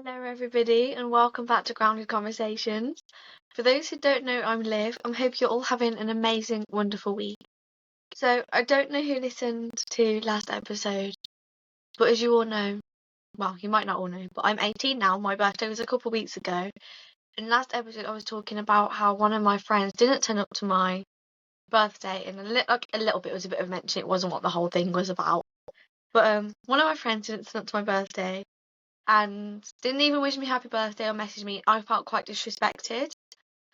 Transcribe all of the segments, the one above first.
Hello, everybody, and welcome back to Grounded Conversations. For those who don't know, I'm Liv. I hope you're all having an amazing, wonderful week. So, I don't know who listened to last episode, but as you all know, well, you might not all know, but I'm 18 now. My birthday was a couple of weeks ago. And last episode, I was talking about how one of my friends didn't turn up to my birthday, and a little bit was a bit of mention. It wasn't what the whole thing was about. But one of my friends didn't turn up to my birthday and didn't even wish me happy birthday or message me. I felt quite disrespected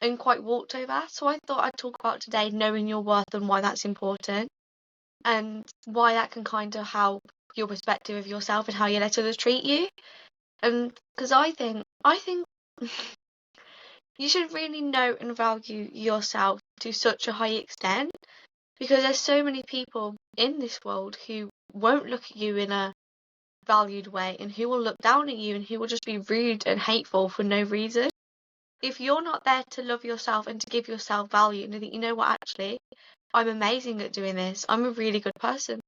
and quite walked over. So I thought I'd talk about today knowing your worth and why that's important and why that can kind of help your perspective of yourself and how you let others treat you. And because I think you should really know and value yourself to such a high extent, because there's so many people in this world who won't look at you in a valued way and who will look down at you and who will just be rude and hateful for no reason. If you're not there to love yourself and to give yourself value and to think, you know what, actually, I'm amazing at doing this. I'm a really good person.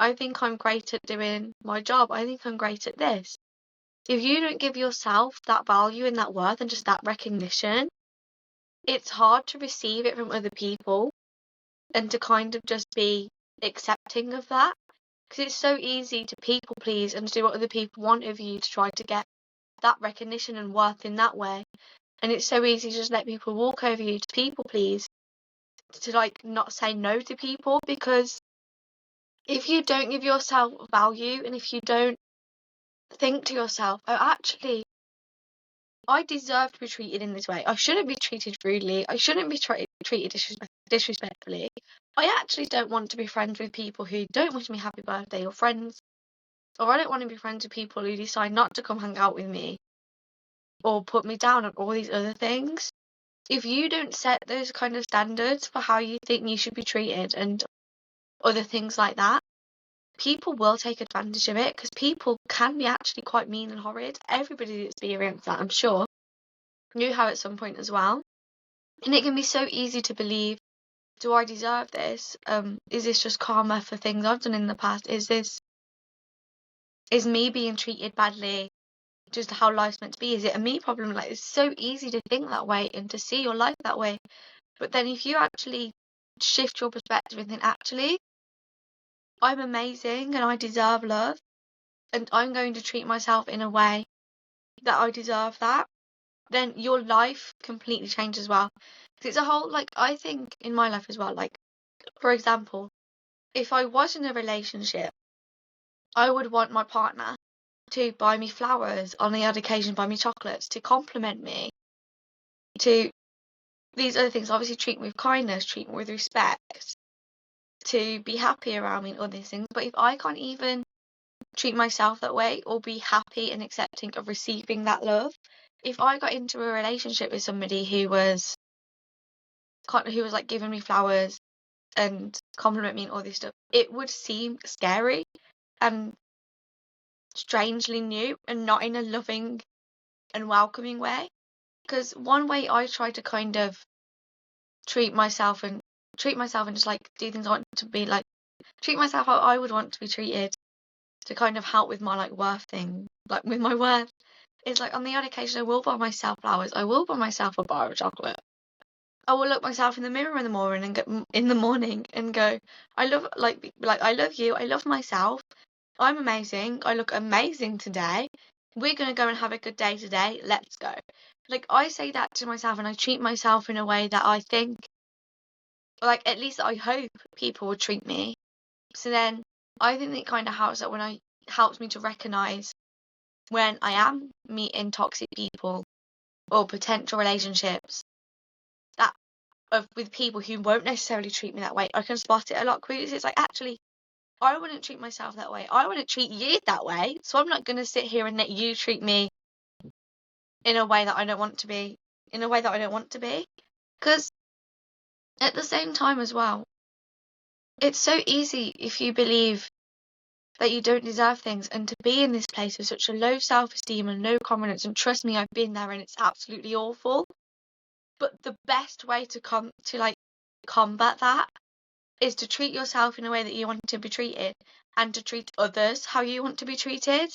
I think I'm great at doing my job. I think I'm great at this. If you don't give yourself that value and that worth and just that recognition, it's hard to receive it from other people and to kind of just be accepting of that. Because it's so easy to people please and to do what other people want of you to try to get that recognition and worth in that way. And it's so easy to just let people walk over you to people please, to like not say no to people, because if you don't give yourself value and if you don't think to yourself, oh, actually, I deserve to be treated in this way. I shouldn't be treated rudely. I shouldn't be treated disrespectfully. I actually don't want to be friends with people who don't wish me happy birthday or friends, or I don't want to be friends with people who decide not to come hang out with me or put me down on all these other things. If you don't set those kind of standards for how you think you should be treated and other things like that, people will take advantage of it, because people can be actually quite mean and horrid. Everybody experienced that, I'm sure. You have at some point as well. And it can be so easy to believe, do I deserve this? Is this just karma for things I've done in the past? Is me being treated badly just how life's meant to be? Is it a me problem? Like, it's so easy to think that way and to see your life that way. But then if you actually shift your perspective and think, actually, I'm amazing and I deserve love, and I'm going to treat myself in a way that I deserve that, then your life completely changes as well. Because it's a whole, like, I think in my life as well, like, for example, if I was in a relationship, I would want my partner to buy me flowers, on the odd occasion buy me chocolates, to compliment me, to these other things, obviously treat me with kindness, treat me with respect, to be happy around me and all these things. But if I can't even treat myself that way or be happy and accepting of receiving that love, if I got into a relationship with somebody who was like giving me flowers and compliment me and all this stuff, it would seem scary and strangely new and not in a loving and welcoming way. Because one way I try to kind of treat myself and just like do things I want to be, like treat myself how I would want to be treated, to kind of help with my like worth thing, like with my worth, is like on the odd occasion I will buy myself flowers, I will buy myself a bar of chocolate, I will look myself in the mirror in the morning and go, I love, like I love you, I love myself, I'm amazing, I look amazing today, we're gonna go and have a good day today, let's go. Like, I say that to myself and I treat myself in a way that I think, like, at least I hope people would treat me. So then I think it kind of helps me to recognize when I am meeting toxic people or potential relationships that with people who won't necessarily treat me that way. I can spot it a lot quicker. It's like, actually, I wouldn't treat myself that way. I wouldn't treat you that way. So I'm not going to sit here and let you treat me in a way that I don't want to be. Because at the same time as well, it's so easy if you believe that you don't deserve things and to be in this place with such a low self-esteem and low confidence. And trust me, I've been there and it's absolutely awful. But the best way to combat that is to treat yourself in a way that you want to be treated and to treat others how you want to be treated.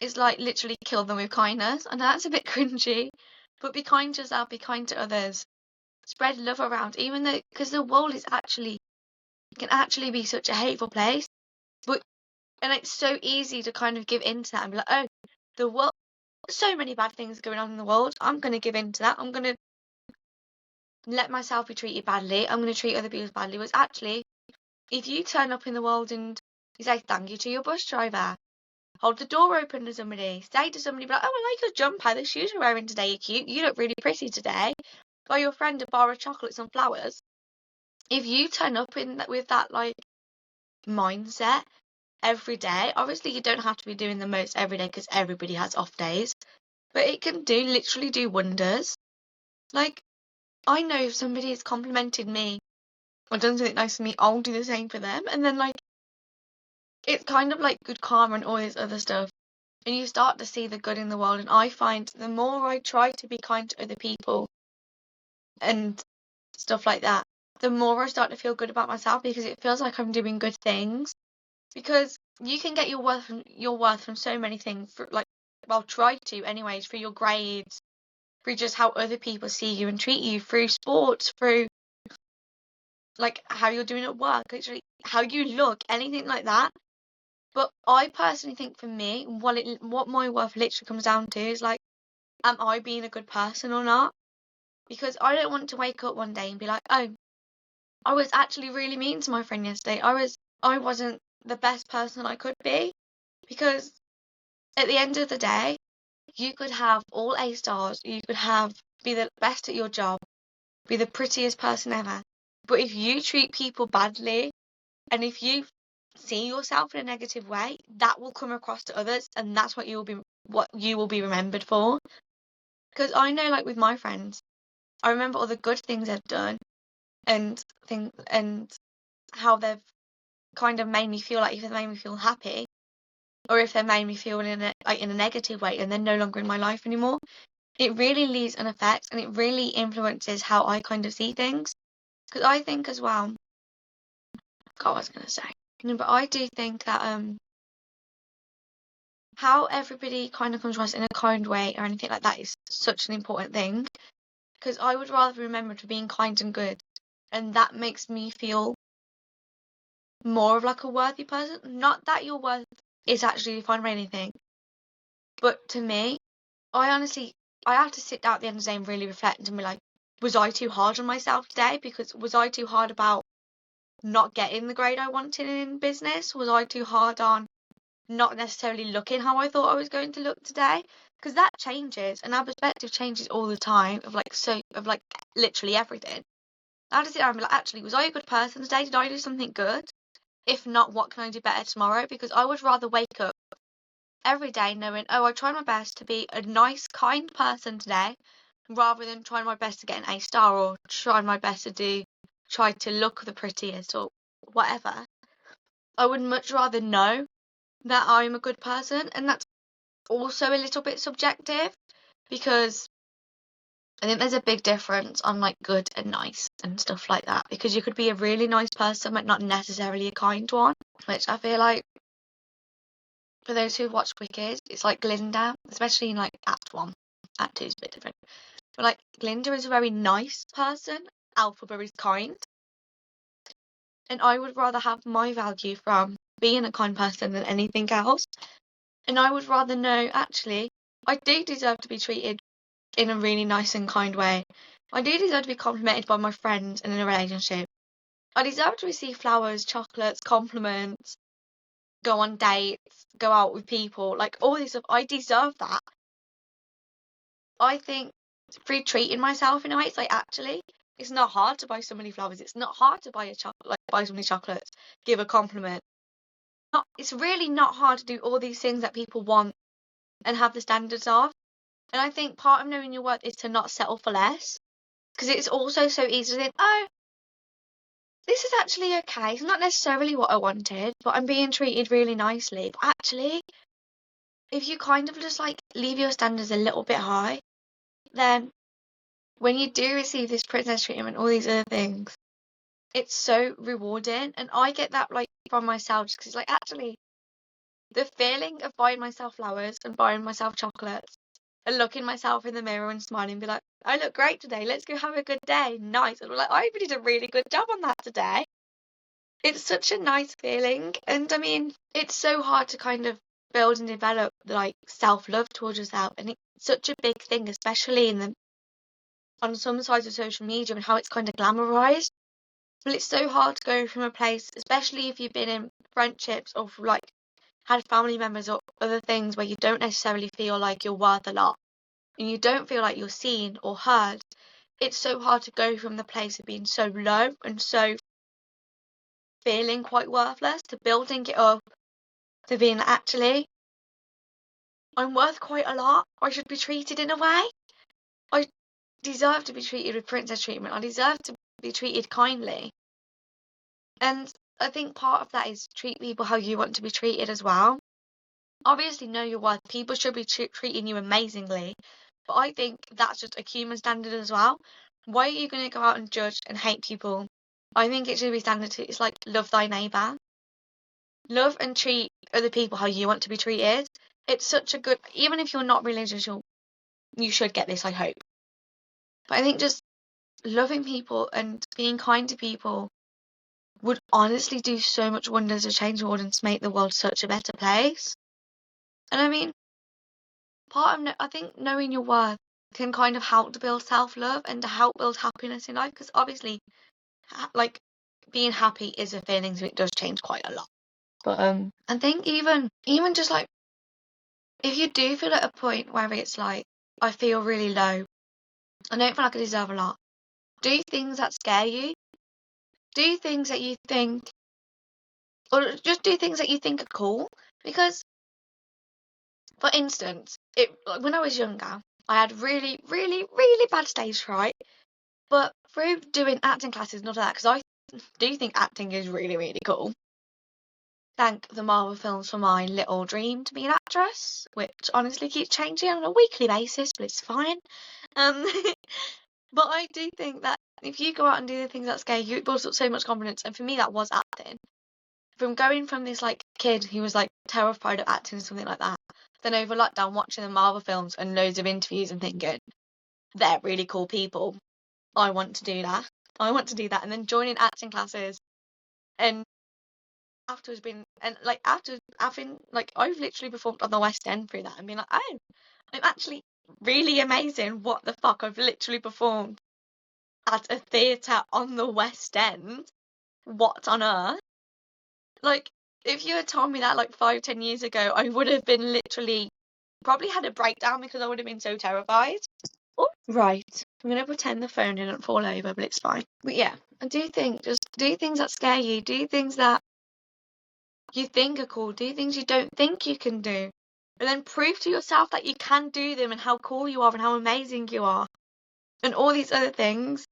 is like literally kill them with kindness. And that's a bit cringy. But be kind to yourself, be kind to others. Spread love around, even though, because the world can actually be such a hateful place. But, and it's so easy to kind of give in to that and be like, oh, the world, so many bad things going on in the world. I'm going to give in to that. I'm going to let myself be treated badly. I'm going to treat other people badly. Whereas actually, if you turn up in the world and you say thank you to your bus driver, hold the door open to somebody, say to somebody, like, oh, I like your jumper, the shoes you're wearing today are cute, you look really pretty today, buy your friend a bar of chocolates and flowers. If you turn up with that like mindset every day, obviously you don't have to be doing the most every day because everybody has off days, but it can literally do wonders. Like, I know if somebody has complimented me or done something nice for me, I'll do the same for them. And then, like, it's kind of like good karma and all this other stuff. And you start to see the good in the world. And I find the more I try to be kind to other people and stuff like that, the more I start to feel good about myself because it feels like I'm doing good things. Because you can get your worth from so many things, try to anyways, through your grades, through just how other people see you and treat you, through sports, through like how you're doing at work, literally how you look, anything like that. But I personally think for me, what my worth literally comes down to is like, am I being a good person or not? Because I don't want to wake up one day and be like, oh, I was actually really mean to my friend yesterday. I wasn't the best person I could be. Because at the end of the day, you could have all A stars, you could be the best at your job, be the prettiest person ever. But if you treat people badly, and if you see yourself in a negative way, that will come across to others, and that's what you will be remembered for. Because I know, like with my friends, I remember all the good things they've done, and how they've kind of made me feel, like if they've made me feel happy, or if they've made me feel in a negative way, and they're no longer in my life anymore. It really leaves an effect, and it really influences how I kind of see things. Because I think as well, God, what I was gonna say. No, but I do think that how everybody kind of comes across in a kind way or anything like that is such an important thing. Because I would rather be remembered for being kind and good, and that makes me feel more of like a worthy person. Not that your worth is actually defined by anything, but to me, I have to sit down at the end of the day and really reflect and be like, was I too hard on myself today? Because was I too hard about not getting the grade I wanted in business? Was I too hard on not necessarily looking how I thought I was going to look today? Because that changes, and our perspective changes all the time of literally everything. I have to sit down and be like, actually, was I a good person today? Did I do something good? If not, what can I do better tomorrow? Because I would rather wake up every day knowing, oh, I tried my best to be a nice, kind person today, rather than trying my best to get an A star or trying my best to try to look the prettiest or whatever. I would much rather know that I'm a good person, and that's also a little bit subjective because I think there's a big difference on like good and nice and stuff like that, because you could be a really nice person but not necessarily a kind one, which I feel like for those who've watched Wicked, it's like Glinda, especially in like Act 1. Act 2 is a bit different. But like Glinda is a very nice person, Elphaba is kind. And I would rather have my value from being a kind person than anything else. And I would rather know, actually, I do deserve to be treated in a really nice and kind way. I do deserve to be complimented by my friends and in a relationship. I deserve to receive flowers, chocolates, compliments, go on dates, go out with people, like all this stuff. I deserve that. I think through treating myself in a way, it's like, actually, it's not hard to buy somebody flowers. It's not hard to buy buy somebody chocolates, give a compliment. It's really not hard to do all these things that people want and have the standards of. And I think part of knowing your worth is to not settle for less, because it's also so easy to think, oh, this is actually okay. It's not necessarily what I wanted, but I'm being treated really nicely. But actually, if you kind of just like leave your standards a little bit high, then when you do receive this princess treatment, all these other things, it's so rewarding. And I get that like from myself, just because it's like, actually, The feeling of buying myself flowers and buying myself chocolates and looking myself in the mirror and smiling and be like, I look great today. Let's go have a good day. Nice. And I'm like, I did a really good job on that today. It's such a nice feeling. And I mean, it's so hard to kind of build and develop like self-love towards yourself. And it's such a big thing, especially on some sides of social media and how it's kind of glamorized. Well, it's so hard to go from a place, especially if you've been in friendships or like had family members or other things where you don't necessarily feel like you're worth a lot and you don't feel like you're seen or heard. It's so hard to go from the place of being so low and so feeling quite worthless to building it up to being actually, I'm worth quite a lot. I should be treated in a way. I deserve to be treated with princess treatment. I deserve to be treated kindly. And I think part of that is treat people how you want to be treated as well. Obviously, know your worth. People should be treating you amazingly. But I think that's just a human standard as well. Why are you going to go out and judge and hate people? I think it should be standard too. It's like love thy neighbour. Love and treat other people how you want to be treated. It's such a good, even if you're not religious, you should get this, I hope. But I think just loving people and being kind to people would honestly do so much wonders to change the world and to make the world such a better place. And I mean, I think knowing your worth can kind of help to build self-love and to help build happiness in life, because obviously, like, being happy is a feeling, so it does change quite a lot. But I think even just like, if you do feel at a point where it's like, I feel really low, I don't feel like I deserve a lot, do things that scare you. Do things that you think, or just do things that you think are cool. Because, for instance, when I was younger, I had really, really, really bad stage fright. But through doing acting classes and all that, because I do think acting is really, really cool. Thank the Marvel films for my little dream to be an actress, which honestly keeps changing on a weekly basis, but it's fine. Um, but I do think that if you go out and do the things that scare you, it builds up so much confidence. And for me, that was acting. From going from this like kid who was like terrified of acting or something like that, then over lockdown watching the Marvel films and loads of interviews and thinking, they're really cool people. I want to do that. I want to do that. And then joining acting classes and afterwards after having like I've literally performed on the West End through that and being like, oh, I'm actually really amazing. What the fuck? I've literally performed at a theatre on the West End. What on earth? Like, if you had told me that like 5-10 years ago, I would have been literally probably had a breakdown because I would have been so terrified. Oh, right. I'm gonna pretend the phone didn't fall over, but it's fine. But yeah, I do think just do things that scare you, do things that you think are cool, do things you don't think you can do. And then prove to yourself that you can do them and how cool you are and how amazing you are. And all these other things.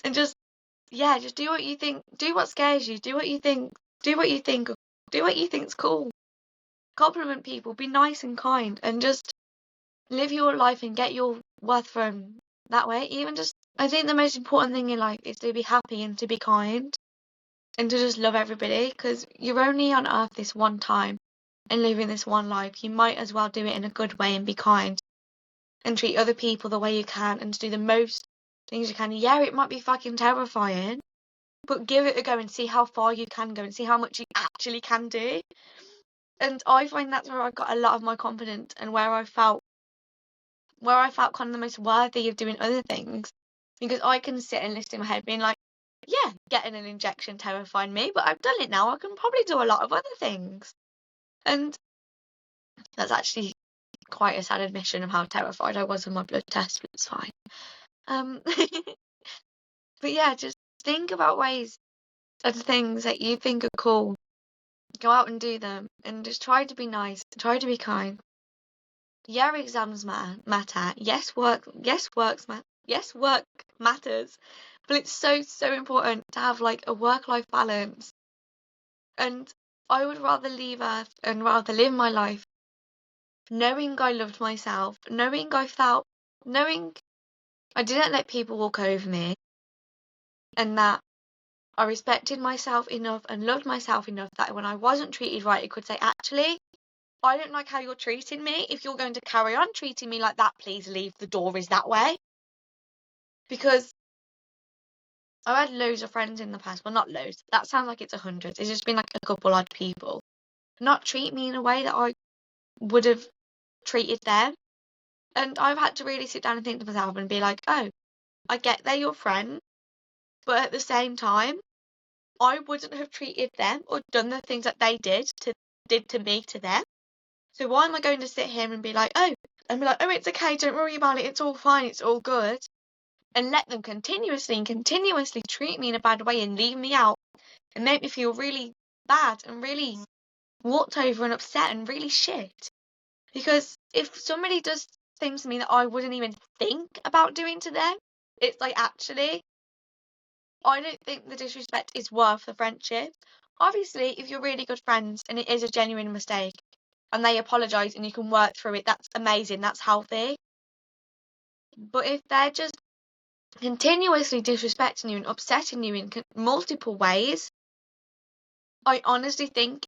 And just do what you think, do what scares you, do what you think, do what you think, do what you think's cool. Compliment people, be nice and kind, and just live your life and get your worth from that way. I think the most important thing in life is to be happy and to be kind and to just love everybody, because you're only on earth this one time and living this one life. You might as well do it in a good way and be kind and treat other people the way you can and to do the most things you can. Yeah, it might be fucking terrifying, but give it a go and see how far you can go and see how much you actually can do. And I find that's where I got a lot of my confidence and where I felt kind of the most worthy of doing other things, because I can sit and listen in my head being like, yeah, getting an injection terrified me, but I've done it now. I can probably do a lot of other things. And that's actually quite a sad admission of how terrified I was of my blood test, but it's fine. But yeah, just think about ways of the things that you think are cool. Go out and do them and just try to be nice, try to be kind. Yeah, exams matter. Yes, work matters. But it's so important to have like a work-life balance. And I would rather leave Earth and rather live my life knowing I loved myself, knowing I didn't let people walk over me, and that I respected myself enough and loved myself enough that when I wasn't treated right, I could say, actually, I don't like how you're treating me. If you're going to carry on treating me like that, please leave. The door is that way. Because I've had loads of friends in the past. Well, not loads. That sounds like it's 100. It's just been like a couple odd people. Not treat me in a way that I would have treated them. And I've had to really sit down and think to myself and be like, oh, I get they're your friend. But at the same time, I wouldn't have treated them or done the things that they did to me to them. So why am I going to sit here and be like, oh, it's okay, don't worry about it, it's all fine, it's all good, and let them continuously treat me in a bad way and leave me out and make me feel really bad and really walked over and upset and really shit. Because if somebody does things to me that I wouldn't even think about doing to them, it's like, actually, I don't think the disrespect is worth the friendship. Obviously, if you're really good friends and it is a genuine mistake and they apologise and you can work through it, that's amazing, that's healthy. But if they're just continuously disrespecting you and upsetting you in multiple ways, I honestly think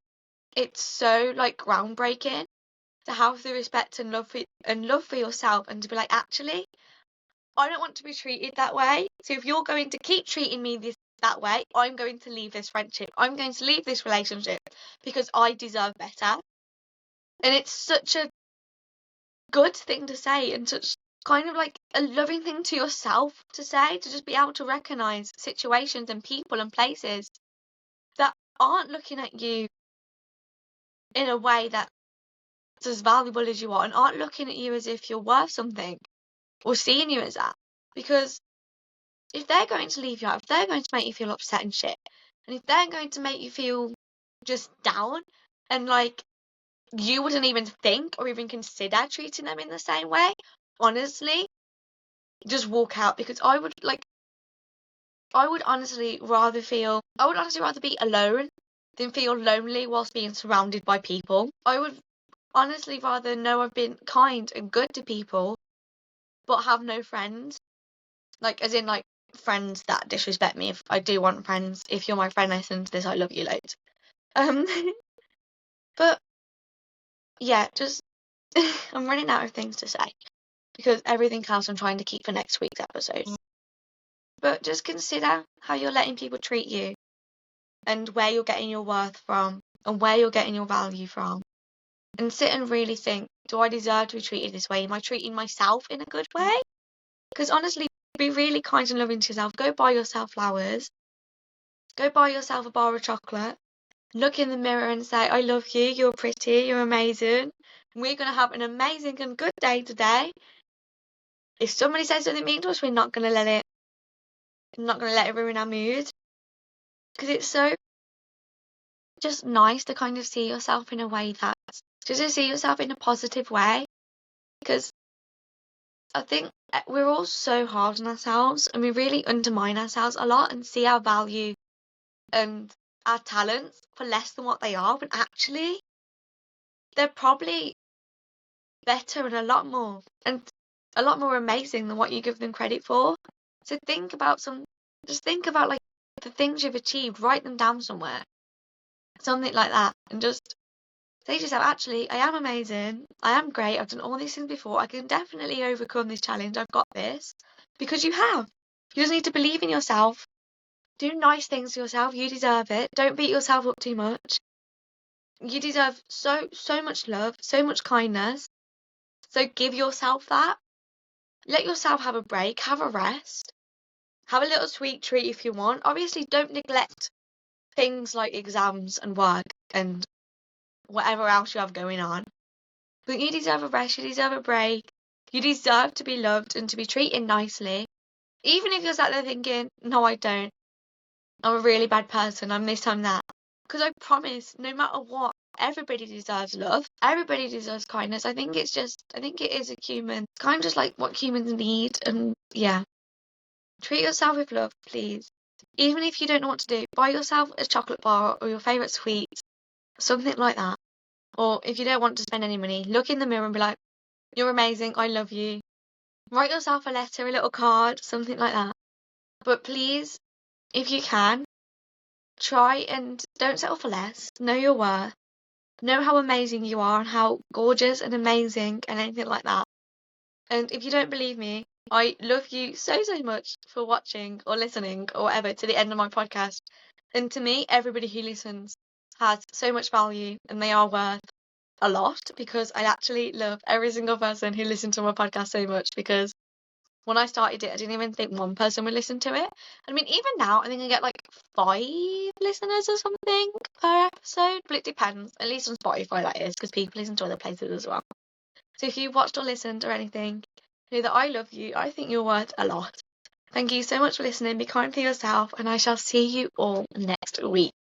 it's so like groundbreaking to have the respect and love for yourself and to be like, actually, I don't want to be treated that way. So if you're going to keep treating me that way, I'm going to leave this friendship. I'm going to leave this relationship because I deserve better. And it's such a good thing to say and such kind of like a loving thing to yourself to say, to just be able to recognise situations and people and places that aren't looking at you in a way that's as valuable as you are and aren't looking at you as if you're worth something or seeing you as that. Because if they're going to leave you out, if they're going to make you feel upset and shit, and if they're going to make you feel just down and like you wouldn't even think or even consider treating them in the same way, honestly, just walk out. Because I would honestly rather be alone than feel lonely whilst being surrounded by people. I would honestly rather know I've been kind and good to people but have no friends. Like, as in, like, friends that disrespect me. If I do want friends, if you're my friend, listen to this, I love you loads. Um, but yeah, just I'm running out of things to say because everything else I'm trying to keep for next week's episode. But just consider how you're letting people treat you and where you're getting your worth from and where you're getting your value from. And sit and really think, do I deserve to be treated this way? Am I treating myself in a good way? Because honestly, be really kind and loving to yourself. Go buy yourself flowers. Go buy yourself a bar of chocolate. Look in the mirror and say, I love you, you're pretty, you're amazing. We're going to have an amazing and good day today. If somebody says something mean to us, we're not going to let it ruin our mood. Because it's so just nice to kind of see yourself in a way that's just to see yourself in a positive way. Because I think we're all so hard on ourselves and we really undermine ourselves a lot and see our value and our talents for less than what they are, when actually they're probably better and a lot more amazing than what you give them credit for. So think about like the things you've achieved, write them down somewhere, something like that, and just say to yourself, actually, I am amazing, I am great, I've done all these things before, I can definitely overcome this challenge, I've got this. Because you have. You just need to believe in yourself. Do nice things to yourself. You deserve it. Don't beat yourself up too much. You deserve so much love, so much kindness. So give yourself that. Let yourself have a break, have a rest. Have a little sweet treat if you want. Obviously, don't neglect things like exams and work and whatever else you have going on. But you deserve a rest, you deserve a break. You deserve to be loved and to be treated nicely. Even if you're sat there thinking, no, I don't. I'm a really bad person, I'm this, I'm that. Because I promise, no matter what, everybody deserves love. Everybody deserves kindness. I think it is a human, kind of just like what humans need. And yeah, treat yourself with love, please. Even if you don't know what to do, buy yourself a chocolate bar or your favourite sweet, something like that. Or if you don't want to spend any money, look in the mirror and be like, you're amazing, I love you. Write yourself a letter, a little card, something like that. But please, if you can, try and don't settle for less. Know your worth. Know how amazing you are and how gorgeous and amazing and anything like that. And if you don't believe me, I love you so, so much for watching or listening or whatever to the end of my podcast. And to me, everybody who listens has so much value and they are worth a lot, because I actually love every single person who listened to my podcast so much, because when I started it, I didn't even think one person would listen to it. I mean, even now, I think I get like 5 listeners or something per episode, but it depends. At least on Spotify, that is, because people listen to other places as well. So if you watched or listened or anything, know that I love you. I think you're worth a lot. Thank you so much for listening. Be kind to yourself, and I shall see you all next week.